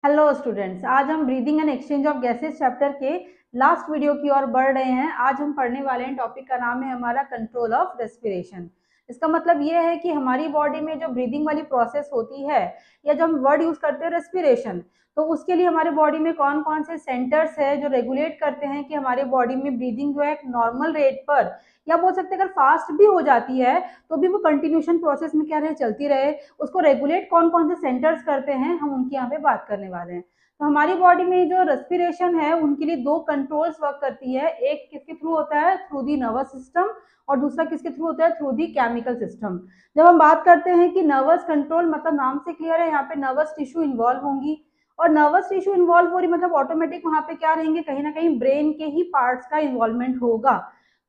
Hello students, आज हम breathing and exchange of gases chapter के लास्ट वीडियो की ओर बढ़ रहे हैं। आज हम पढ़ने वाले हैं, टॉपिक का नाम है हमारा कंट्रोल ऑफ रेस्पिरेशन। इसका मतलब ये है कि हमारी बॉडी में जो ब्रीदिंग वाली प्रोसेस होती है या जो हम वर्ड यूज करते हैं रेस्पिरेशन, तो उसके लिए हमारे बॉडी में कौन कौन से सेंटर्स है जो रेगुलेट करते हैं कि हमारे बॉडी में ब्रीदिंग जो है एक नॉर्मल रेट पर, या बोल सकते हैं अगर फास्ट भी हो जाती है तो भी वो कंटिन्यूशन प्रोसेस में क्या रहे, चलती रहे। उसको रेगुलेट कौन कौन से सेंटर्स करते हैं, हम उनकी यहाँ पे बात करने वाले हैं। तो हमारी बॉडी में जो रेस्पिरेशन है उनके लिए दो कंट्रोल्स वर्क करती है। एक किसके थ्रू होता है, थ्रू दी नर्वस सिस्टम, और दूसरा किसके थ्रू होता है, थ्रू दी केमिकल सिस्टम। जब हम बात करते हैं कि नर्वस कंट्रोल, मतलब नाम से क्लियर है, यहाँ पे नर्वस टिश्यू इन्वॉल्व होंगी, और नर्वस टिश्यू इन्वॉल्व हो रही मतलब ऑटोमेटिक वहां पे क्या रहेंगे, कहीं ना कहीं ब्रेन के ही पार्ट्स का इन्वॉल्वमेंट होगा।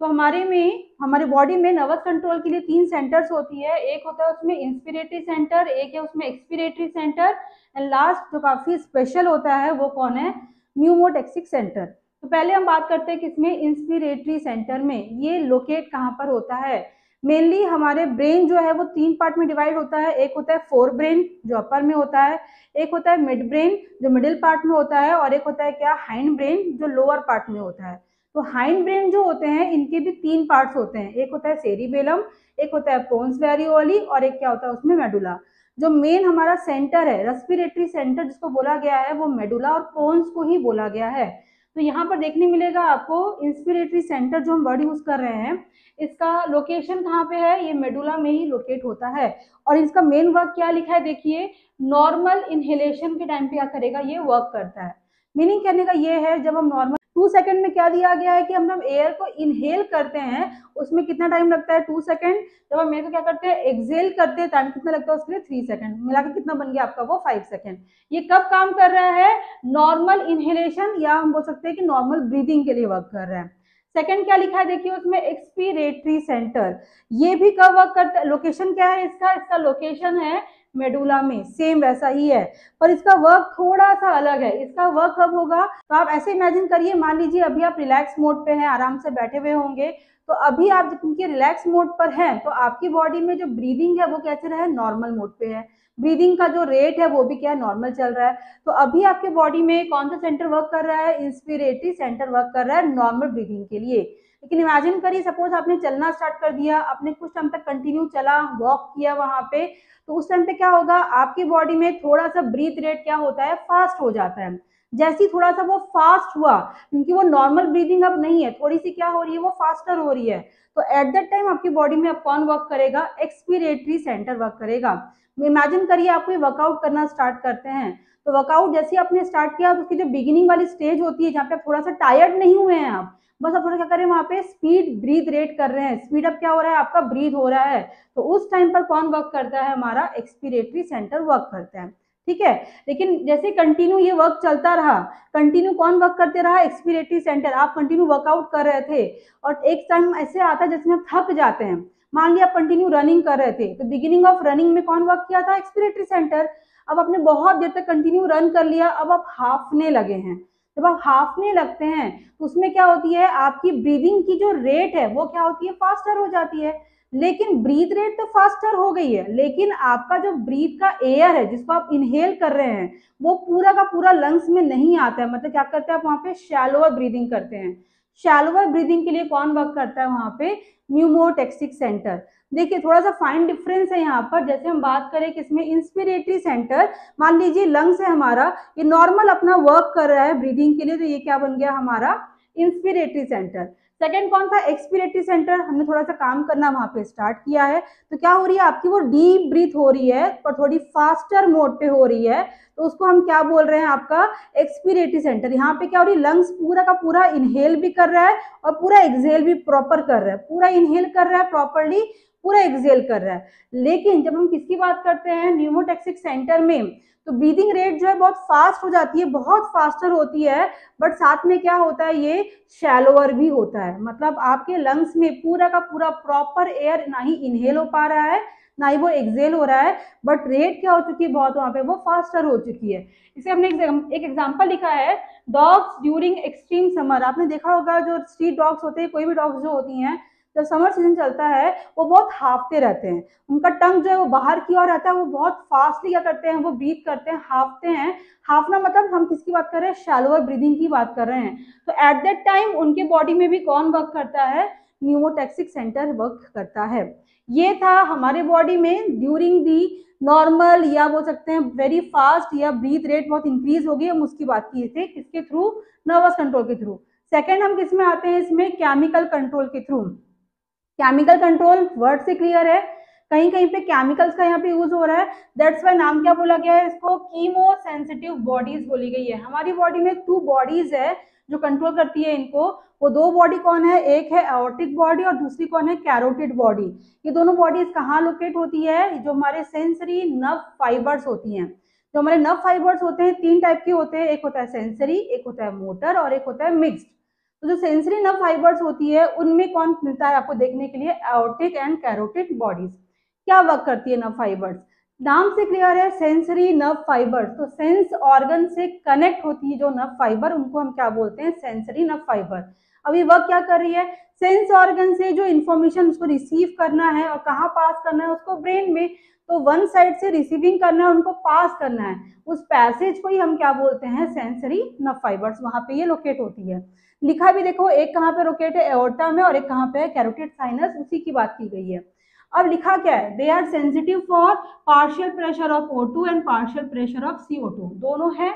तो हमारे बॉडी में नर्वस कंट्रोल के लिए तीन सेंटर्स होती है। एक होता है उसमें इंस्पिरेटरी सेंटर, एक है उसमें एक्सपिरेटरी सेंटर, एंड लास्ट जो काफी स्पेशल होता है वो कौन है, न्यूमोटैक्सिक सेंटर। तो पहले हम बात करते हैं किसमें, इंस्पिरेटरी सेंटर में। ये लोकेट कहाँ पर होता है, मेनली हमारे ब्रेन जो है वो तीन पार्ट में डिवाइड होता है। एक होता है फोर ब्रेन जो अपर में होता है, एक होता है मिड ब्रेन जो मिडिल पार्ट में होता है, और एक होता है क्या, हाइंड ब्रेन जो लोअर पार्ट में होता है। तो हाइंड ब्रेन जो होते हैं इनके भी तीन पार्ट्स होते हैं। एक होता है सेरिबेलम, एक होता है पोन्स वेरियोली, और एक क्या होता है उसमें मेडुला। जो मेन हमारा सेंटर है रेस्पिरेटरी सेंटर जिसको बोला गया है वो मेडुला और पोन्स को ही बोला गया है। तो यहाँ पर देखने मिलेगा आपको इंस्पिरेटरी सेंटर जो हम वर्ड यूज कर रहे हैं, इसका लोकेशन कहाँ पे है, ये मेडुला में ही लोकेट होता है। और इसका मेन वर्क क्या लिखा है देखिए, नॉर्मल इनहेलेशन के टाइम पे क्या करेगा, ये वर्क करता है। मीनिंग कहने का ये है, जब हम नॉर्मल 2 सेकंड में क्या दिया गया है कि हम एयर को इनहेल करते हैं उसमें कितना टाइम लगता है, 2 सेकंड। जब हम एयर को क्या करते हैं, एक्सेल करते हैं, टाइम कितना लगता है उसके लिए, 3 सेकंड। मिलाकर कितना बन गया आपका, वो 5 सेकंड। ये कब काम कर रहा है, नॉर्मल इनहेलेशन, या हम बोल सकते हैं कि नॉर्मल ब्रीदिंग के लिए वर्क कर रहा है। सेकंड क्या लिखा है देखिए उसमें, एक्सपीरेटरी सेंटर। ये भी कब वर्क करता है, लोकेशन क्या है इसका, इसका लोकेशन है मेडुला में, सेम वैसा ही है, पर इसका वर्क थोड़ा सा अलग है। इसका वर्क कब होगा, तो आप ऐसे इमेजिन करिए, मान लीजिए अभी आप रिलैक्स मोड पे हैं, आराम से बैठे हुए होंगे। तो अभी आप क्योंकि रिलैक्स मोड पर हैं तो आपकी बॉडी में जो ब्रीदिंग है वो कैसे रहा है, नॉर्मल मोड पे है। ब्रीदिंग का जो रेट है वो भी क्या है, नॉर्मल चल रहा है। तो अभी आपके बॉडी में कौन सा सेंटर वर्क कर रहा है, इंस्पिरेटरी सेंटर वर्क कर रहा है नॉर्मल ब्रीदिंग के लिए। लेकिन इमेजिन करिए, सपोज आपने चलना स्टार्ट कर दिया, आपने कुछ टाइम तक कंटिन्यू चला, वॉक किया वहां पे, तो उस टाइम पे क्या होगा, आपकी बॉडी में थोड़ा सा ब्रीथ रेट क्या होता है, फास्ट हो जाता है। जैसे ही थोड़ा सा वो फास्ट हुआ, क्योंकि वो नॉर्मल ब्रीदिंग अब नहीं है, थोड़ी सी क्या हो रही है, वो फास्टर हो रही है। तो एट दैट टाइम आपकी बॉडी में अब कौन वर्क करेगा, एक्सपीरेटरी सेंटर वर्क करेगा। इमेजिन करिए आप कोई वर्कआउट करना स्टार्ट करते हैं, तो वर्कआउट जैसे आपने स्टार्ट किया तो उसकी जो बिगिनिंग वाली स्टेज होती है जहाँ पे आप थोड़ा सा टायर्ड नहीं हुए हैं, आप बस आप थोड़ा क्या कर रहे हैं, वहां पे स्पीड ब्रीथ रेट कर रहे हैं, स्पीड अप क्या हो रहा है, आपका ब्रीथ हो रहा है। तो उस टाइम पर कौन वर्क करता है, हमारा एक्सपीरेटरी सेंटर वर्क करता है। ठीक है, लेकिन जैसे कंटिन्यू ये वर्क चलता रहा, कंटिन्यू कौन वर्क करते रहा, एक्सपीरेटरी सेंटर। आप कंटिन्यू वर्कआउट कर रहे थे और एक टाइम ऐसे आता है जिसमें आप थक जाते हैं। मान लिया आप कंटिन्यू रनिंग कर रहे थे, तो बिगिनिंग ऑफ रनिंग में कौन वर्क किया था, एक्सपीरेटरी सेंटर। अब आपने बहुत देर तक कंटिन्यू रन कर लिया, अब आप हाफने लगे हैं। जब आप हाफने लगते हैं तो उसमें क्या होती है, आपकी ब्रीदिंग की जो रेट है वो क्या होती है, फास्टर हो जाती है। लेकिन ब्रीथ रेट तो फास्टर हो गई है, लेकिन आपका जो ब्रीथ का एयर है जिसको आप इनहेल कर रहे हैं वो पूरा का पूरा लंग्स में नहीं आता है। मतलब क्या करते हैं आप वहां पे, शैलोअर ब्रीदिंग करते हैं। शैलोअर ब्रीदिंग के लिए कौन वर्क करता है वहां पे, न्यूमोटैक्सिक सेंटर। देखिए थोड़ा सा फाइन डिफरेंस है यहाँ पर। जैसे हम बात करें किसमें, इंस्पिरेटरी सेंटर, मान लीजिए लंग्स है हमारा, ये नॉर्मल अपना वर्क कर रहा है ब्रीदिंग के लिए, तो ये क्या बन गया हमारा, इंस्पिरेटरी सेंटर। सेकंड कौन था, एक्सपिरेटरी सेंटर। हमने थोड़ा सा काम करना वहां पे स्टार्ट किया है, तो क्या हो रही है आपकी, वो डीप ब्रीथ हो रही है पर थोड़ी फास्टर मोड पे हो रही है, तो उसको हम क्या बोल रहे हैं, आपका एक्सपिरेटरी सेंटर। यहाँ पे क्या हो रही है, लंग्स पूरा का पूरा इनहेल भी कर रहा है और पूरा एक्सहेल भी प्रॉपर कर रहा है, पूरा इनहेल कर रहा है प्रॉपरली, पूरा एक्सहेल कर रहा है। लेकिन जब हम किसकी बात करते हैं, न्यूमोटैक्सिक सेंटर में, तो ब्रीदिंग रेट जो है बहुत फास्ट हो जाती है, बहुत फास्टर होती है, बट साथ में क्या होता है, ये शैलोअर भी होता है। मतलब आपके लंग्स में पूरा का पूरा प्रॉपर एयर ना ही इनहेल हो पा रहा है ना ही वो एक्सहेल हो रहा है, बट रेट क्या हो चुकी है बहुत, वहां पे वो फास्टर हो चुकी है। इसे हमने एक एग्जांपल लिखा है, डॉग्स ड्यूरिंग एक्सट्रीम समर। आपने देखा होगा जो स्ट्रीट डॉग्स होते हैं, कोई भी डॉग्स जो होती हैं, जब समर सीजन चलता है वो बहुत हाफते रहते हैं, उनका टंग जो है वो बाहर की ओर रहता है, वो बहुत फास्टली क्या करते हैं, वो ब्रीथ करते हैं, हाफते हैं। हाफना मतलब हम किसकी बात कर रहे हैं, शैलोअर ब्रीदिंग की बात कर रहे हैं। तो एट दैट टाइम उनके बॉडी में भी कौन वर्क करता है, न्यूमोटैक्सिक सेंटर वर्क करता है। ये था हमारे बॉडी में ड्यूरिंग दी नॉर्मल या बोल सकते हैं वेरी फास्ट या ब्रीथ रेट बहुत इंक्रीज होगी, हम उसकी बात किए थे किसके थ्रू, नर्वस कंट्रोल के थ्रू। सेकेंड हम किस में आते हैं, इसमें केमिकल कंट्रोल के थ्रू। केमिकल कंट्रोल वर्ड से क्लियर है, कहीं कहीं पे केमिकल्स का यहाँ पे यूज हो रहा है, दैट्स वाई नाम क्या बोला गया है इसको, कीमो सेंसिटिव बॉडीज बोली गई है। हमारी बॉडी में 2 बॉडीज है जो कंट्रोल करती है इनको। वो 2 बॉडी कौन है, एक है एओर्टिक बॉडी और दूसरी कौन है, कैरोटिड बॉडी। ये दोनों बॉडीज कहाँ लोकेट होती है, जो हमारे सेंसरी नर्व फाइबर्स होती हैं। जो हमारे नर्व फाइबर्स होते हैं 3 टाइप के होते हैं, एक होता है सेंसरी, एक होता है मोटर और एक होता है मिक्स्ड। तो जो सेंसरी नर्व फाइबर्स होती है उनमें कौन मिलता है आपको देखने के लिए, एओर्टिक एंड कैरोटिड बॉडीज। क्या वर्क करती है नर्व फाइबर्स, नाम से क्लियर है, सेंसरी नर्व फाइबर्स। तो सेंस ऑर्गन से कनेक्ट होती है जो नर्व फाइबर, उनको हम क्या बोलते हैं, सेंसरी नर्व फाइबर। अब ये वर्क क्या कर रही है, सेंस ऑर्गन से जो इन्फॉर्मेशन उसको रिसीव करना है और कहाँ पास करना है उसको, ब्रेन में। तो वन साइड से रिसीविंग करना है, उनको पास करना है, उस पैसेज को ही हम क्या बोलते हैं, सेंसरी नर्व फाइबर्स, वहां पे ये लोकेट होती है। लिखा भी देखो, एक कहाँ पे लोकेट है, एओर्टा में, और एक कहाँ पे है, कैरोटिड साइनस, उसी की बात की गई है। अब लिखा क्या है, they are sensitive for partial pressure of O2 and partial pressure of CO2, दोनों है।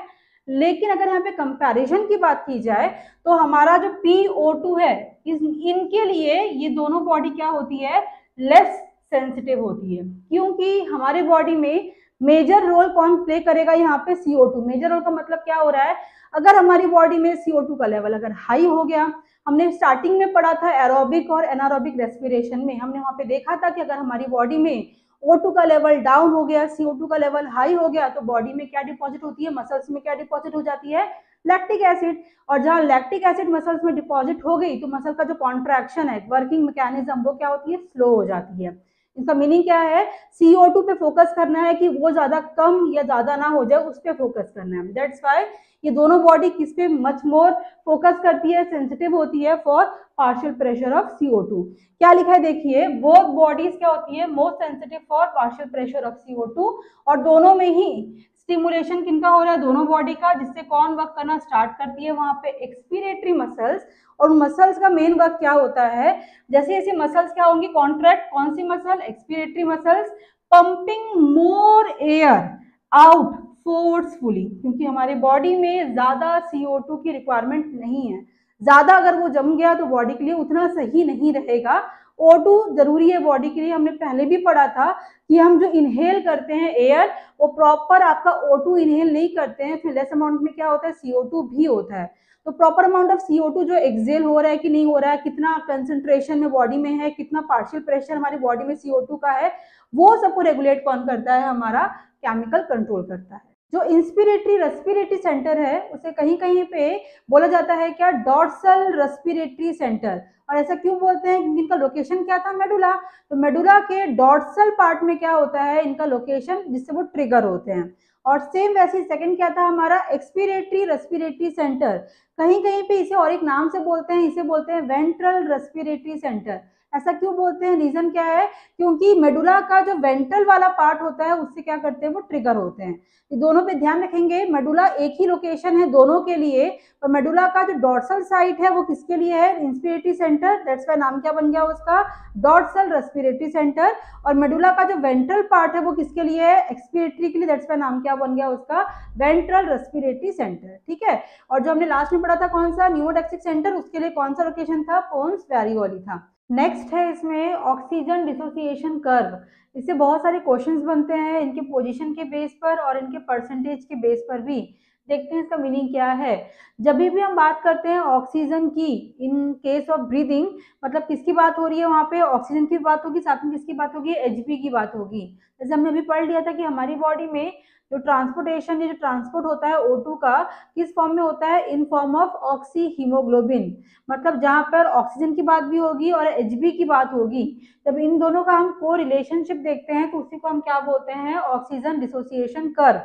लेकिन अगर यहाँ पे कंपैरिजन की बात की जाए तो हमारा जो PO2 है, इनके लिए ये दोनों बॉडी क्या होती है, लेस सेंसिटिव होती है, क्योंकि हमारे बॉडी में मेजर रोल कौन प्ले करेगा, यहाँ पे CO2। मेजर रोल का मतलब क्या हो रहा है, अगर हमारी बॉडी में CO2 का लेवल अगर हाई हो गया, हमने स्टार्टिंग में पढ़ा था एरोबिक और एनारोबिक रेस्पिरेशन में, हमने वहां पे देखा था कि अगर हमारी बॉडी में O2 का लेवल डाउन हो गया, CO2 का लेवल हाई हो गया, तो बॉडी में क्या डिपॉजिट होती है, मसल्स में क्या डिपॉजिट हो जाती है, लैक्टिक एसिड। और जहां लैक्टिक एसिड मसल्स में डिपॉजिट हो गई तो मसल का जो कॉन्ट्रैक्शन है, वर्किंग मैकेनिज्म, वो क्या होती है, स्लो हो जाती है। इसका मीनिंग क्या है, CO2 पे फोकस करना है कि वो ज्यादा कम या ज्यादा ना हो जाए, उस पे फोकस करना है। दैट्स व्हाई ये दोनों बॉडी किस पे मच मोर फोकस करती है, सेंसिटिव होती है for partial pressure of CO2। क्या लिखा है देखिए, बोथ बॉडीज क्या होती है, most sensitive for partial pressure of CO2, और दोनों में ही स्टिमुलेशन किनका हो रहा है, दोनों बॉडी का, जिससे कौन वर्क करना स्टार्ट करती है, वहां पे एक्सपीरेटरी मसल्स। और मसल्स का मेन वर्क क्या होता है, जैसे जैसे मसल्स क्या होंगी, कॉन्ट्रैक्ट, कौन सी muscle, expiratory muscles, pumping more air out forcefully, क्योंकि हमारे बॉडी में ज्यादा CO2 की रिक्वायरमेंट नहीं है, ज्यादा अगर वो जम गया तो बॉडी के लिए उतना सही नहीं रहेगा। O2 जरूरी है बॉडी के लिए, हमने पहले भी पढ़ा था कि हम जो इनहेल करते हैं एयर, वो प्रॉपर आपका O2 इनहेल नहीं करते हैं, फिर लेस अमाउंट में क्या होता है, CO2 भी होता है। तो प्रॉपर अमाउंट ऑफ CO2 जो एक्सेल हो रहा है कि नहीं हो रहा है, कितना कंसंट्रेशन में बॉडी में है, कितना पार्शियल प्रेशर हमारी बॉडी में CO2 का है, वो सबको रेगुलेट कौन करता है, हमारा केमिकल कंट्रोल करता है। जो इंस्पिरेटरी रेस्पिरेटरी सेंटर है उसे कहीं कहीं पे बोला जाता है क्या, डॉर्सल रेस्पिरेटरी सेंटर। और ऐसा क्यों बोलते हैं, क्योंकि इनका लोकेशन क्या था, मेडुला। तो मेडुला के डॉर्सल पार्ट में क्या होता है, इनका लोकेशन, जिससे वो ट्रिगर होते हैं। और सेम वैसे सेकंड क्या था हमारा, एक्सपीरेटरी रेस्पिरेटरी सेंटर। कहीं कहीं पे इसे और एक नाम से बोलते हैं, इसे बोलते हैं वेंट्रल रेस्पिरेटरी सेंटर। ऐसा क्यों बोलते हैं, रीजन क्या है, क्योंकि मेडुला का जो वेंट्रल वाला पार्ट होता है उससे क्या करते हैं, वो ट्रिगर होते हैं। ये दोनों पे ध्यान रखेंगे, मेडुला एक ही लोकेशन है दोनों के लिए, पर मेडुला का जो डॉर्सल साइट है वो किसके लिए है, इंस्पिरेटरी सेंटर, दैट्स व्हाई नाम क्या बन गया उसका, डॉर्सल रेस्पिरेटरी सेंटर। और मेडुला का जो वेंट्रल पार्ट है वो किसके लिए है, एक्सपिरेटरी के लिए, दैट्स व्हाई नाम क्या बन गया उसका, वेंट्रल रेस्पिरेटरी सेंटर। ठीक है, और जो हमने लास्ट में पढ़ा था कौन सा, न्यूमोटैक्सिक सेंटर, उसके लिए कौन सा लोकेशन था, पोन्स वैरिओली था। नेक्स्ट है इसमें ऑक्सीजन डिसोसिएशन कर्व। इससे बहुत सारे क्वेश्चंस बनते हैं, इनके पोजीशन के बेस पर और इनके परसेंटेज के बेस पर भी। देखते हैं इसका मीनिंग क्या है। जब भी हम बात करते हैं ऑक्सीजन की, इन केस ऑफ ब्रीदिंग, मतलब किसकी बात हो रही है, वहाँ पे ऑक्सीजन की बात होगी, साथ में किसकी बात होगी, Hb की बात होगी। जैसे हमने अभी पढ़ लिया था कि हमारी बॉडी में जो ट्रांसपोर्टेशन या जो ट्रांसपोर्ट होता है O2 का, किस फॉर्म में होता है, in form of oxy haemoglobin. मतलब जहाँ पर ऑक्सीजन की बात भी होगी और Hb की बात होगी, जब इन दोनों का हम को रिलेशनशिप देखते हैं तो उसी को हम क्या बोलते हैं, ऑक्सीजन डिसोसिएशन कर्व।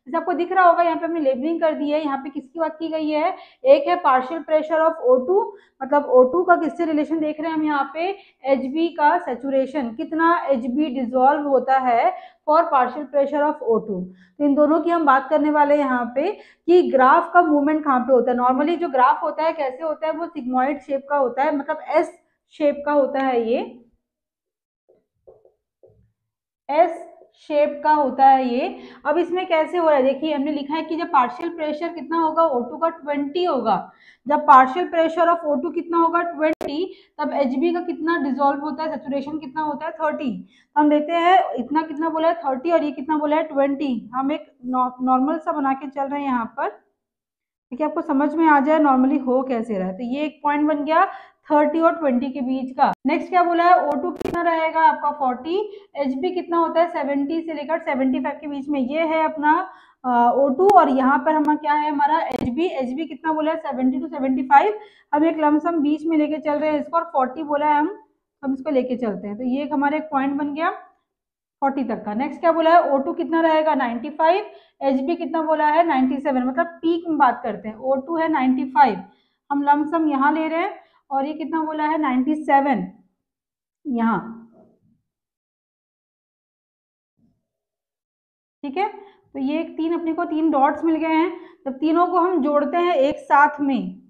जैसे आपको दिख रहा होगा यहाँ पे हमने लेबलिंग कर दी है, यहाँ पे किसकी बात की गई है, एक है पार्शियल प्रेशर ऑफ O2, मतलब O2 का किससे रिलेशन देख रहे हैं हम यहाँ पे, Hb का सैचुरेशन, कितना Hb डिजोल्व होता है for partial pressure of O2। तो इन दोनों की हम बात करने वाले हैं यहाँ पे कि ग्राफ का मूवमेंट कहाँ पे होता है। नॉर्मली जो ग्राफ होता है कैसे होता है, वो सिग्मॉइड शेप का होता है, मतलब एस शेप का होता है, ये एस शेप का होता है ये। अब इसमें कैसे हो रहा है, देखिए हमने लिखा है कि जब पार्शियल प्रेशर कितना होगा, O2 का 20 होगा, जब पार्शियल प्रेशर ऑफ O2 कितना होगा 20, तब Hb का कितना डिसॉल्व होता है, सैचुरेशन कितना होता है 30। हम लेते हैं इतना, कितना बोला है 30 और ये कितना बोला है 20। हम एक नॉर्मल सा बना के चल रहे हैं यहाँ पर, ठीक है, आपको समझ में आ जाए नॉर्मली हो कैसे रहा है। तो ये एक पॉइंट बन गया 30 और 20 के बीच का। नेक्स्ट क्या बोला है, O2 कितना रहेगा आपका 40, Hb कितना होता है 70 से लेकर 75 के बीच में, ये है अपना O2 और यहाँ पर हमारा क्या है, हमारा Hb कितना बोला है 70 to 75। हम एक लमसम बीच में लेके चल रहे हैं इसको, और 40 बोला है हम इसको लेके चलते हैं, तो ये एक हमारा एक पॉइंट बन गया 40 तक का। नेक्स्ट क्या बोला है, O2 कितना रहेगा 95, Hb कितना बोला है 97, मतलब पीक में बात करते हैं, O2 है 95, हम लमसम यहाँ ले रहे हैं, और ये कितना बोला है 97 यहाँ, ठीक है। तो ये एक तीन अपने को तीन डॉट्स मिल गए हैं, जब तीनों को हम जोड़ते हैं एक साथ में,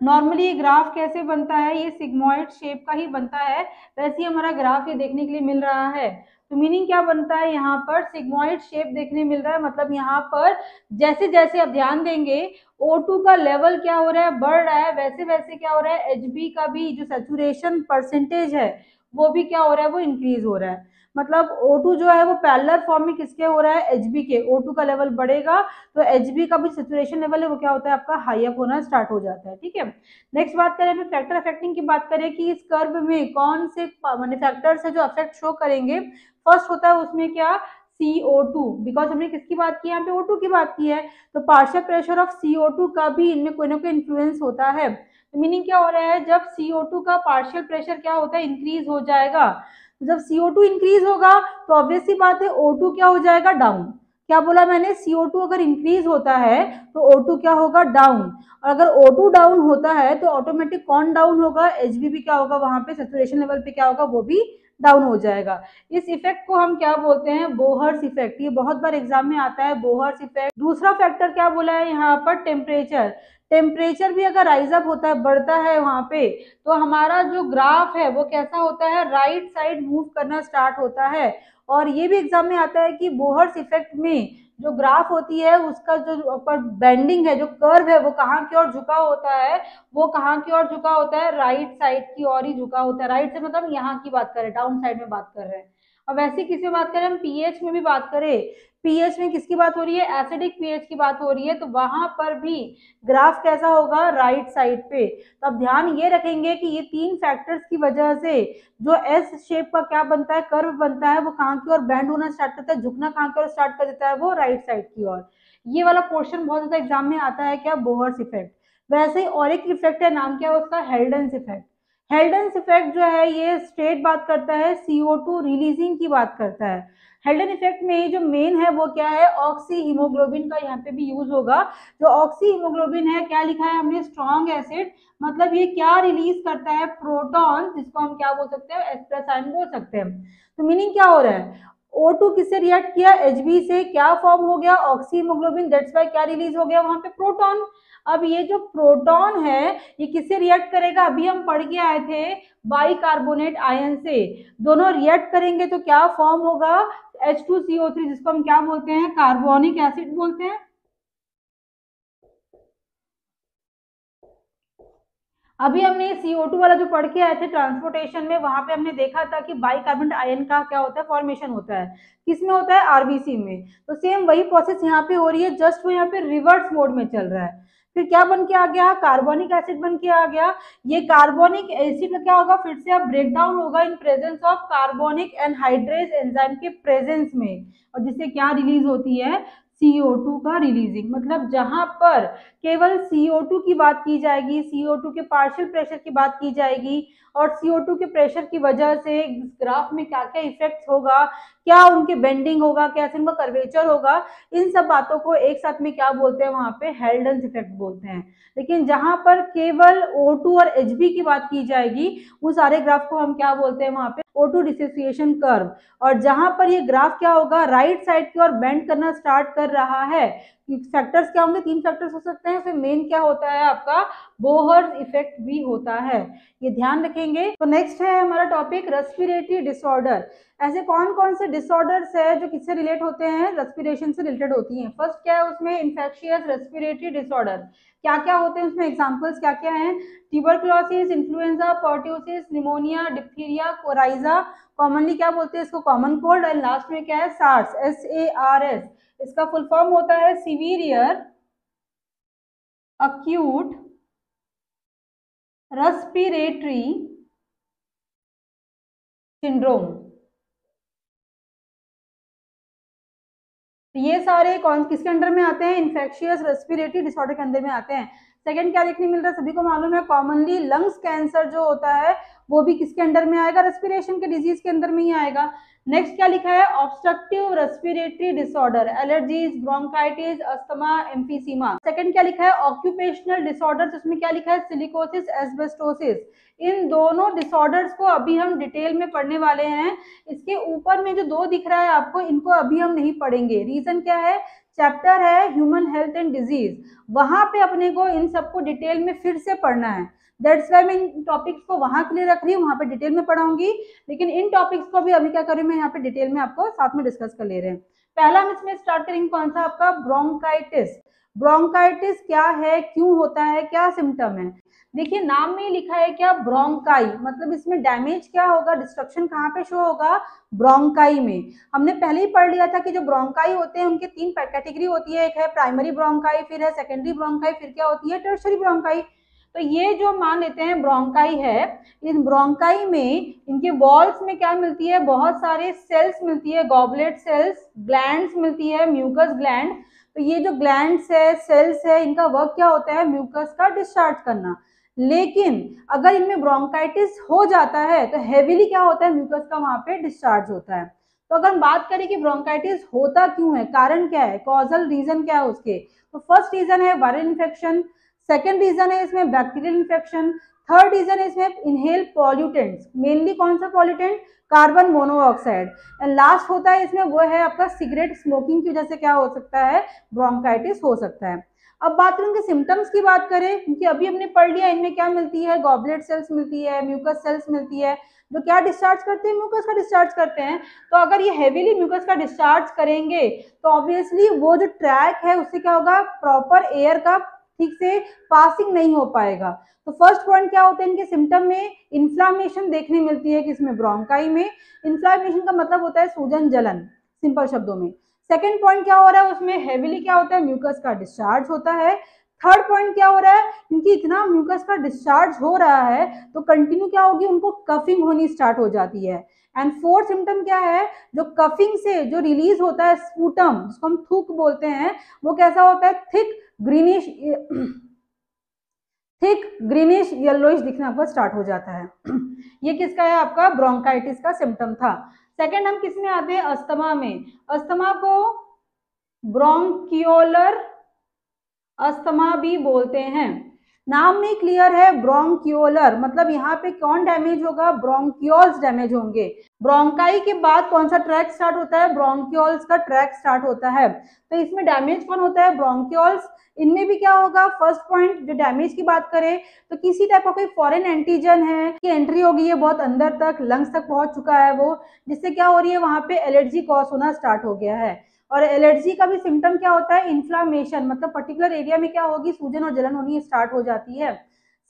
नॉर्मली ये ग्राफ कैसे बनता है, ये सिग्मॉइड शेप का ही बनता है, वैसे ही हमारा ग्राफ ये देखने के लिए मिल रहा है। तो मीनिंग क्या बनता है, यहाँ पर सिग्मॉइड शेप देखने मिल रहा है, मतलब यहाँ पर जैसे जैसे आप ध्यान देंगे O2 का लेवल क्या हो रहा है, बढ़ रहा है, वैसे वैसे क्या हो रहा है, Hb का भी जो सैचुरेशन परसेंटेज है वो भी क्या हो रहा है, वो इंक्रीज हो रहा है। मतलब O2 जो है वो पैरेलल फॉर्म में किसके हो रहा है, Hb के। O2 का लेवल बढ़ेगा तो Hb का भी सैचुरेशन लेवल है वो क्या होता है, आपका हाई अप होना स्टार्ट हो जाता है, ठीक है। नेक्स्ट बात करें, हमें फैक्टर अफेक्टिंग की बात करें कि इस कर्व में कौन से फैक्टर्स है जो अफेक्ट शो करेंगे। फर्स्ट होता है उसमें क्या, CO2, बिकॉज हमने किसकी बात की, यहाँ पे O2 की बात की है, तो पार्शियल प्रेशर ऑफ CO2 का भी इनमें कोई ना कोई इन्फ्लुएंस होता है। तो मीनिंग क्या हो रहा है, जब CO2 का पार्शियल प्रेशर क्या होता है, इंक्रीज हो जाएगा, जब CO2 इंक्रीज होगा तो ऑब्वियस सी बात है O2 क्या हो जाएगा, डाउन। क्या बोला मैंने, CO2 अगर इंक्रीज होता है तो O2 क्या होगा, डाउन, और अगर O2 डाउन होता है तो ऑटोमेटिक कौन डाउन होगा, Hb भी क्या होगा, वहां पे सैचुरेशन लेवल पे क्या होगा, वो भी डाउन हो जाएगा। इस इफेक्ट को हम क्या बोलते हैं, बोहर्स इफेक्ट, ये बहुत बार एग्जाम में आता है बोहर्स इफेक्ट। दूसरा फैक्टर क्या बोला है यहाँ पर, टेम्परेचर। टेम्परेचर भी अगर राइज अप होता है, बढ़ता है वहां पे, तो हमारा जो ग्राफ है वो कैसा होता है, राइट साइड मूव करना स्टार्ट होता है। और ये भी एग्जाम में आता है कि बोहर्स इफेक्ट में जो ग्राफ होती है उसका जो ऊपर बेंडिंग है, जो कर्व है वो कहाँ की ओर झुका होता है, वो कहाँ की ओर झुका होता है, राइट साइड की ओर ही झुका होता है। राइट से मतलब यहाँ की बात कर रहे हैं, डाउन साइड में बात कर रहे हैं। और वैसे किसी बात करें, हम पीएच में भी बात करें, पीएच में किसकी बात हो रही है, एसिडिक पीएच की बात हो रही है, तो वहां पर भी ग्राफ कैसा होगा, राइट साइड पे। तो अब ध्यान ये रखेंगे कि ये तीन फैक्टर्स की वजह से जो एस शेप का क्या बनता है, कर्व बनता है, वो कहाँ की ओर बेंड होना स्टार्ट करता है, झुकना कहाँ की ओर स्टार्ट कर देता है, वो राइट साइड की ओर। ये वाला क्वेश्चन बहुत ज्यादा एग्जाम में आता है, क्या, बोहर्स इफेक्ट। वैसे ही और एक इफेक्ट है, नाम क्या है उसका, हेल्डेंस इफेक्ट। हेल्डेंस इफेक्ट जो है ये स्ट्रेट बात करता है, CO2 रिलीजिंग की बात करता है। हेल्डन इफेक्ट में जो मेन है वो क्या है, ऑक्सी हीमोग्लोबिन का यहाँ पे भी यूज होगा। जो ऑक्सी हीमोग्लोबिन है, क्या लिखा है हमने, स्ट्रॉन्ग एसिड, मतलब ये क्या रिलीज करता है, प्रोटॉन, जिसको हम क्या बोल सकते हैं, एस्ट्रासाइन बोल सकते हैं। तो मीनिंग क्या हो रहा है, O2 किससे रिएक्ट किया, Hb से, क्या फॉर्म हो गया, ऑक्सी हीमोग्लोबिन, दैट्स व्हाई क्या रिलीज हो गया वहां पे, प्रोटॉन। अब ये जो प्रोटॉन है ये किससे रिएक्ट करेगा, अभी हम पढ़ के आए थे बाइकार्बोनेट आयन से, दोनों रिएक्ट करेंगे तो क्या फॉर्म होगा, H2CO3, जिसको हम क्या बोलते हैं, कार्बोनिक एसिड बोलते हैं। अभी हमने CO2 वाला जो पढ़ के आए थे ट्रांसपोर्टेशन में, वहां पे हमने देखा था कि बाइकार्बोनेट आयन का क्या होता है, फॉर्मेशन होता है, किसमें होता है, आरबीसी में। तो सेम वही प्रोसेस यहाँ पे हो रही है, जस्ट वो यहाँ पे रिवर्स मोड में चल रहा है। फिर क्या बन के आ गया, कार्बोनिक एसिड बन के आ गया। ये कार्बोनिक एसिड का क्या होगा, फिर से अब ब्रेक डाउन होगा in presence of carbonic anhydrase enzyme के प्रेजेंस में, और जिससे क्या रिलीज होती है, CO2 का रिलीजिंग। मतलब जहां पर केवल CO2 की बात की जाएगी, CO2 के पार्शियल प्रेशर की बात की जाएगी, और CO2 के प्रेशर की वजह से ग्राफ में क्या क्या इफेक्ट होगा, क्या उनके बेंडिंग होगा, कैसे उनका कर्वेचर होगा, इन सब बातों को एक साथ में क्या बोलते हैं वहां पे हेल्डेन्स इफेक्ट बोलते हैं। लेकिन जहां पर केवल O2 और Hb की बात की जाएगी उन सारे ग्राफ को हम क्या बोलते हैं वहां पे O2 डिसोसिएशन कर्व। और जहां पर ये ग्राफ क्या होगा राइट साइड की ओर बेंड करना स्टार्ट कर रहा है, फैक्टर्स क्या होंगे, 3 फैक्टर्स हो सकते हैं, फिर मेन क्या होता है आपका बोहर इफेक्ट भी होता है, ये ध्यान रखेंगे। तो नेक्स्ट है हमारा टॉपिक रेस्पिरेटरी डिसऑर्डर। ऐसे कौन कौन से डिसऑर्डर्स है जो किससे रिलेट होते हैं, रेस्पिरेशन से रिलेटेड होती हैं। फर्स्ट क्या है उसमें, इन्फेक्शियस रेस्पिरेटरी डिसऑर्डर। क्या क्या होते हैं उसमें, एग्जांपल्स क्या क्या हैं, tuberculosis, influenza, pertussis, pneumonia, diphtheria, coryza, commonly क्या बोलते हैं इसको कॉमन कोल्ड, एंड लास्ट में क्या है सार्स, SARS, इसका फुल फॉर्म होता है सीवियर अक्यूट रेस्पिरेटरी सिंड्रोम। ये सारे कौन किसके अंडर में आते हैं, इन्फेक्शियस रेस्पिरेटरी डिसऑर्डर के अंदर में आते हैं। सेकंड क्या देखने मिल रहा है, सभी को मालूम है कॉमनली लंग्स कैंसर जो होता है वो भी किसके अंडर में आएगा, रेस्पिरेशन के डिजीज के अंदर में ही आएगा। नेक्स्ट क्या लिखा है, obstructive respiratory disorder, allergies, bronchitis, asthma, emphysema. Second क्या लिखा है, ऑक्यूपेशनल डिसऑर्डर, उसमें क्या लिखा है, सिलिकोसिस, एस्बेस्टोसिस। इन दोनों डिसऑर्डर्स को अभी हम डिटेल में पढ़ने वाले हैं। इसके ऊपर में जो 2 दिख रहा है आपको, इनको अभी हम नहीं पढ़ेंगे। रीजन क्या है, चैप्टर है ह्यूमन हेल्थ एंड डिजीज, वहां पे अपने को इन सबको डिटेल में फिर से पढ़ना है। दैट्स वाई मैं इन टॉपिक्स को वहां के लिए रख रही हूँ, वहां पे डिटेल में पढ़ाऊंगी, लेकिन इन टॉपिक्स को भी अभी क्या करूँ मैं यहाँ पे डिटेल में आपको साथ में डिस्कस कर ले रहे हैं। पहला हम इसमें स्टार्ट करेंगे कौन सा, आपका ब्रोंकाइटिस। ब्रोंकाइटिस क्या है, क्यों होता है, क्या सिम्टम है। देखिए नाम में लिखा है क्या, ब्रोंकाई, मतलब इसमें डैमेज क्या होगा, डिस्ट्रक्शन कहाँ पे शो होगा, ब्रोंकाई में। हमने पहले ही पढ़ लिया था कि जो ब्रोंकाई होते हैं उनके 3 कैटेगरी होती है, एक है प्राइमरी ब्रोंकाई, फिर है सेकेंडरी ब्रोंकाई, फिर क्या होती है टर्शरी ब्रोंकाई। तो ये जो मान लेते हैं ब्रोंकाई है, इन ब्रोंकाई में इनके वॉल्स में क्या मिलती है, बहुत सारे सेल्स मिलती है, गॉबलेट सेल्स, ग्लैंड्स मिलती है, म्यूकस ग्लैंड। तो ये जो ग्लैंड्स है, सेल्स है, इनका वर्क क्या होता है, म्यूकस का डिस्चार्ज करना। लेकिन अगर इनमें ब्रोंकाइटिस हो जाता है तो हेवीली क्या होता है, म्यूकस का वहां पे डिस्चार्ज होता है। तो अगर हम बात करें कि ब्रोंकाइटिस होता क्यों है, कारण क्या है, कॉजल रीजन क्या है उसके, तो फर्स्ट रीजन है वायरल इन्फेक्शन, सेकेंड रीजन है इसमें बैक्टीरियल इन्फेक्शन, थर्ड रीजन है इसमें इनहेल पॉल्यूटेंट्स, मेनली कौन सा pollutant, carbon monoxide, and last होता है इसमें वो है आपका सिगरेट स्मोकिंग की वजह से क्या हो सकता है, ब्रोंकाइटिस हो सकता है। अब बात करें इनके सिम्टम्स की बात करें, क्योंकि अभी हमने पढ़ लिया इनमें क्या मिलती है, गॉबलेट सेल्स मिलती है, म्यूकस सेल्स मिलती है, जो क्या डिस्चार्ज करते हैं, म्यूकस का डिस्चार्ज करते हैं। तो अगर ये हेवीली म्यूकस का डिस्चार्ज करेंगे तो ऑब्वियसली वो जो ट्रैक है उससे क्या होगा, प्रॉपर एयर का ठीक से पासिंग नहीं हो पाएगा। तो फर्स्ट पॉइंट क्या होता है इनके सिम्टम में, इन्फ्लामेशन देखने मिलती है किसमें, ब्रोंकाई में। इन्फ्लामेशन का मतलब होता है सूजन जलन, सिंपल शब्दों में। सेकेंड पॉइंट क्या हो रहा है उसमें, हेवीली क्या होता है, म्यूकस का डिस्चार्ज होता है। थर्ड पॉइंट क्या हो रहा है, क्योंकि इतना म्यूकस का डिस्चार्ज हो रहा है तो कंटिन्यू क्या होगी, उनको कफिंग होनी स्टार्ट हो जाती है। एंड फोर्थ सिम्टम क्या है, जो कफिंग से जो रिलीज होता है स्पूटम, जिसको हम थूक बोलते हैं, वो कैसा होता है, थिक ग्रीनिश येलोइश दिखना आपको स्टार्ट हो जाता है। ये किसका है, आपका ब्रोंकाइटिस का सिम्टम था। सेकंड हम किस में आते हैं, अस्थमा में। अस्थमा को ब्रोंकियोलर अस्थमा भी बोलते हैं, नाम में क्लियर है, ब्रोंकियोलर मतलब यहाँ पे कौन डैमेज होगा, ब्रोंकियोल्स डैमेज होंगे। ब्रोंकाई के बाद कौन सा ट्रैक स्टार्ट होता है, ब्रोंकियोल्स का ट्रैक स्टार्ट होता है। तो इसमें डैमेज कौन होता है, ब्रोंकियोल्स। इनमें भी क्या होगा, फर्स्ट पॉइंट जो डैमेज की बात करें तो किसी टाइप का कोई फॉरेन एंटीजन है कि एंट्री हो गई है बहुत अंदर तक, लंग्स तक पहुंच चुका है वो, जिससे क्या हो रही है, वहां पे एलर्जी कॉज होना स्टार्ट हो गया है। और एलर्जी का भी सिम्टम क्या होता है, इन्फ्लामेशन, मतलब पर्टिकुलर एरिया में क्या होगी, सूजन और जलन होनी स्टार्ट हो जाती है।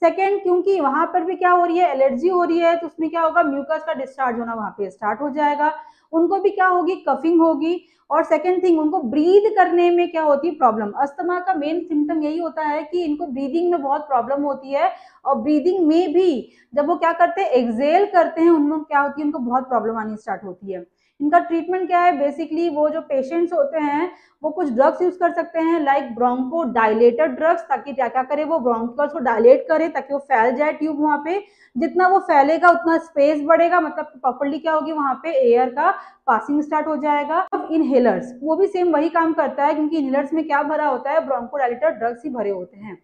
सेकेंड, क्योंकि वहां पर भी क्या हो रही है, एलर्जी हो रही है, तो उसमें क्या होगा, म्यूकस का डिस्चार्ज होना वहां पे स्टार्ट हो जाएगा, उनको भी क्या होगी, कफिंग होगी। और सेकेंड थिंग, उनको ब्रीद करने में क्या होती है, प्रॉब्लम। अस्थमा का मेन सिम्टम यही होता है कि इनको ब्रीदिंग में बहुत प्रॉब्लम होती है, और ब्रीदिंग में भी जब वो क्या करते हैं, एक्सेल करते हैं, उनमें क्या होती है, उनको बहुत प्रॉब्लम आनी स्टार्ट होती है। इनका ट्रीटमेंट क्या है, बेसिकली वो जो पेशेंट्स होते हैं वो कुछ ड्रग्स यूज कर सकते हैं लाइक ब्रोंको डायलेटर ड्रग्स, ताकि क्या क्या करे, वो ब्रोंकियल्स को डायलेट करे ताकि वो फैल जाए ट्यूब वहां पे। जितना वो फैलेगा उतना स्पेस बढ़ेगा, मतलब प्रॉपर्ली क्या होगी, वहां पे एयर का पासिंग स्टार्ट हो जाएगा। अब इनहेलर्स, वो भी सेम वही काम करता है, क्योंकि इनहेलर्स में क्या भरा होता है, ब्रोंकोडायलेटर ड्रग्स ही भरे होते हैं।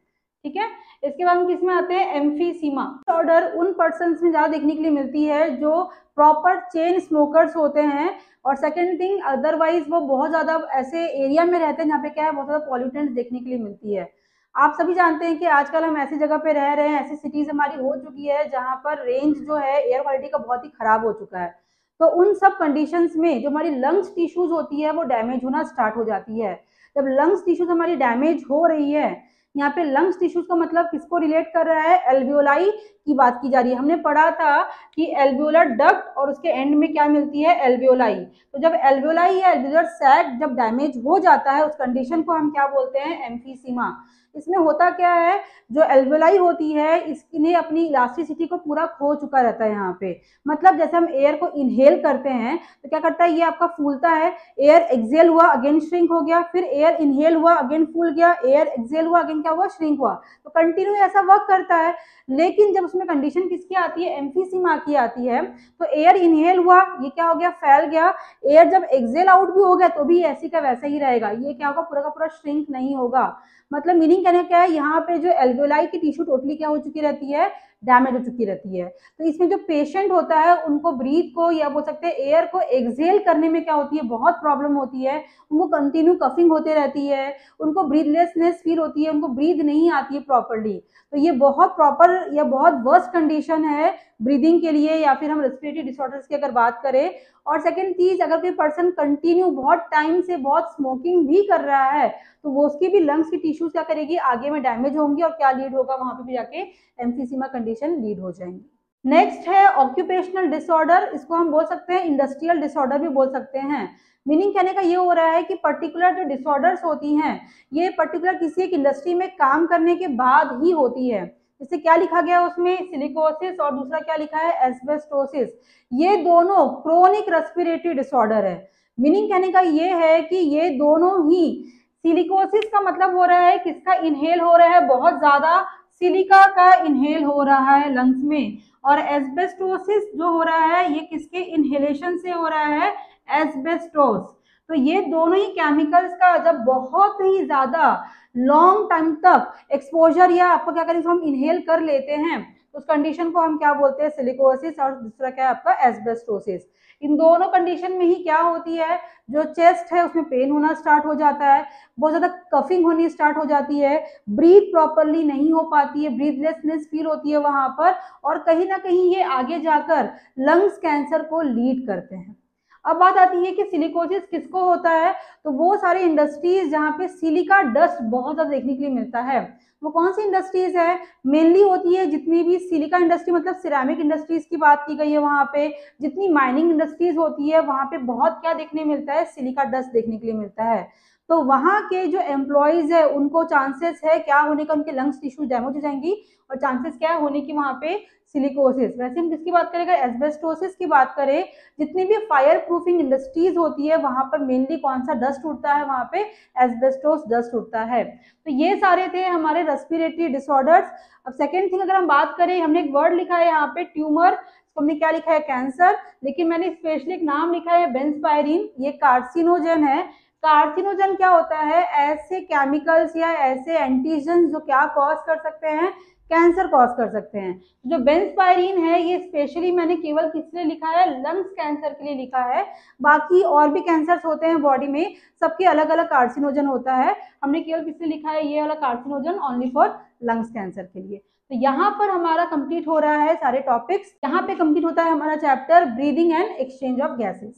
ठीक है, इसके बाद हम किसमें आते हैं, एम्फीसीमा डिसऑर्डर उन पर्सन्स में ज्यादा देखने के लिए मिलती है जो प्रॉपर चेन स्मोकर्स होते हैं, और सेकेंड थिंग अदरवाइज वो बहुत ज्यादा ऐसे एरिया में रहते हैं जहाँ पे क्या है, बहुत ज्यादा पॉल्यूटेंट्स देखने के लिए मिलती है। आप सभी जानते हैं कि आजकल हम ऐसी जगह पे रह रहे हैं, ऐसी सिटीज हमारी हो चुकी है जहाँ पर रेंज जो है एयर क्वालिटी का बहुत ही खराब हो चुका है। तो उन सब कंडीशंस में जो हमारी लंग्स टिश्यूज होती है वो डैमेज होना स्टार्ट हो जाती है। जब लंग्स टिश्यूज हमारी डैमेज हो रही है, यहाँ पे लंग्स टिश्यूज का मतलब किसको रिलेट कर रहा है, एल्वियोलाई की बात की जा रही है। हमने पढ़ा था कि एल्वियोलर डक्ट और उसके एंड में क्या मिलती है, एल्वियोलाई। तो जब एल्वियोलाई या एल्वियोलर सैक जब डैमेज हो जाता है, उस कंडीशन को हम क्या बोलते हैं, एम्फीसीमा। इसमें होता क्या है, जो एल्वियोलाई होती है इसने अपनी इलास्टिसिटी को पूरा खो चुका रहता है यहाँ पे। मतलब जैसे हम एयर को इनहेल करते हैं तो क्या करता है, ये आपका फूलता है, एयर एक्सेल हुआ अगेन श्रिंक हो गया, फिर एयर इनहेल हुआ अगेन फूल गया, एयर एक्सेल हुआ अगेन क्या हुआ, श्रिंक हुआ। तो कंटिन्यू ऐसा वर्क करता है। लेकिन जब उसमें कंडीशन किसकी आती है, एम्फीसीमा की आती है, तो एयर इनहेल हुआ, ये क्या हो गया, फैल गया, एयर जब एक्सेल आउट भी हो गया तो भी ऐसी का वैसा ही रहेगा, ये क्या होगा, पूरा का पूरा श्रिंक नहीं होगा। मतलब मीनिंग कहने क्या है, यहाँ पे जो एल्वियोलाई की टिश्यू टोटली क्या हो चुकी रहती है, डैमेज हो चुकी रहती है। तो इसमें जो पेशेंट होता है उनको ब्रीथ को या बोल सकते हैं एयर को एक्सेल करने में क्या होती है, बहुत प्रॉब्लम होती है। उनको कंटिन्यू कफिंग होते रहती है, उनको ब्रीथलेसनेस फील होती है, उनको ब्रीथ नहीं आती है प्रॉपरली। तो ये बहुत प्रॉपर या बहुत वर्स्ट कंडीशन है ब्रीदिंग के लिए, या फिर हम रेस्पिरेटरी डिसऑर्डर्स की अगर बात करें। और सेकंड चीज, अगर कोई पर्सन कंटिन्यू बहुत टाइम से बहुत स्मोकिंग भी कर रहा है तो वो उसकी भी लंग्स की टिश्यूज क्या करेगी, आगे में डैमेज होंगी, और क्या लीड होगा, वहां पे भी जाके एम्फीसीमा कंडीशन लीड हो जाएंगी। नेक्स्ट है ऑक्यूपेशनल डिसऑर्डर, इसको हम बोल सकते हैं इंडस्ट्रियल डिसऑर्डर भी बोल सकते हैं। मीनिंग कहने का ये हो रहा है कि पर्टिकुलर जो डिसऑर्डर्स होती हैं ये पर्टिकुलर किसी एक इंडस्ट्री में काम करने के बाद ही होती है। जैसे क्या लिखा गया उसमें, सिलिकोसिस, और दूसरा क्या लिखा है, एस्बेस्टोसिस। ये दोनों क्रोनिक रेस्पिरेटरी डिसऑर्डर है। मीनिंग कहने का ये है कि ये दोनों ही, सिलिकोसिस का मतलब हो रहा है किसका इनहेल हो रहा है, बहुत ज्यादा सिलिका का इनहेल हो रहा है लंग्स में, और एस्बेस्टोसिस जो हो रहा है ये किसके इनहेलेशन से हो रहा है, एस्बेस्टोस। तो ये दोनों ही केमिकल्स का जब बहुत ही ज्यादा लॉन्ग टाइम तक एक्सपोजर या आपको क्या करें, हम इनहेल कर लेते हैं तो उस कंडीशन को हम क्या बोलते हैं, सिलिकोसिस, और दूसरा क्या है आपका, एस्बेस्टोसिस। इन दोनों कंडीशन में ही क्या होती है, जो चेस्ट है उसमें पेन होना स्टार्ट हो जाता है, बहुत ज्यादा कफिंग होनी स्टार्ट हो जाती है, ब्रीथ प्रॉपरली नहीं हो पाती है, ब्रीथलेसनेस फील होती है वहां पर, और कहीं ना कहीं ये आगे जाकर लंग्स कैंसर को लीड करते हैं। अब बात आती है कि सिलिकोसिस किसको होता है, तो वो सारे इंडस्ट्रीज जहाँ पे सिलिका डस्ट बहुत ज्यादा देखने के लिए मिलता है, वो कौन सी इंडस्ट्रीज है, मेनली होती है जितनी भी सिलिका इंडस्ट्री, मतलब सिरेमिक इंडस्ट्रीज की बात की गई है वहां पे, जितनी माइनिंग इंडस्ट्रीज होती है वहां पे बहुत क्या देखने मिलता है, सिलिका डस्ट देखने के लिए मिलता है। तो वहां के जो एम्प्लॉयज है उनको चांसेस है क्या होने का, उनके लंग्स टिश्यू डैमेज हो जाएंगी, और चांसेस क्या होने की वहां पे, सिलिकोसिस। वैसे हम किसकी बात करें, एस्बेस्टोसिस की बात करें, जितनी भी फायर प्रूफिंग इंडस्ट्रीज होती है वहां पर मेनली कौन सा डस्ट उड़ता है, वहां पे एस्बेस्टोस डस्ट उड़ता है। तो ये सारे थे हमारे रेस्पिरेटरी डिसऑर्डर्स। अब सेकेंड थिंग अगर हम बात करें, हमने एक वर्ड लिखा है यहाँ पे ट्यूमर, हमने क्या लिखा है, कैंसर, लेकिन मैंने स्पेशली एक नाम लिखा है बेंजपायरिन, ये कार्सिनोजन है। कार्सिनोजन क्या होता है, ऐसे केमिकल्स या ऐसे एंटीजन जो क्या कॉज कर सकते हैं, कैंसर कॉज कर सकते हैं। जो बेंजपायरिन है ये स्पेशली मैंने केवल किस लिए लिखा है, लंग्स कैंसर के लिए लिखा है। बाकी और भी कैंसर्स होते हैं बॉडी में, सबके अलग अलग कार्सिनोजन होता है, हमने केवल किस लिए लिखा है, ये वाला carcinogen only for lungs cancer के लिए। तो यहाँ पर हमारा कंप्लीट हो रहा है सारे टॉपिक्स, यहाँ पे कंप्लीट होता है हमारा chapter breathing and exchange of gases.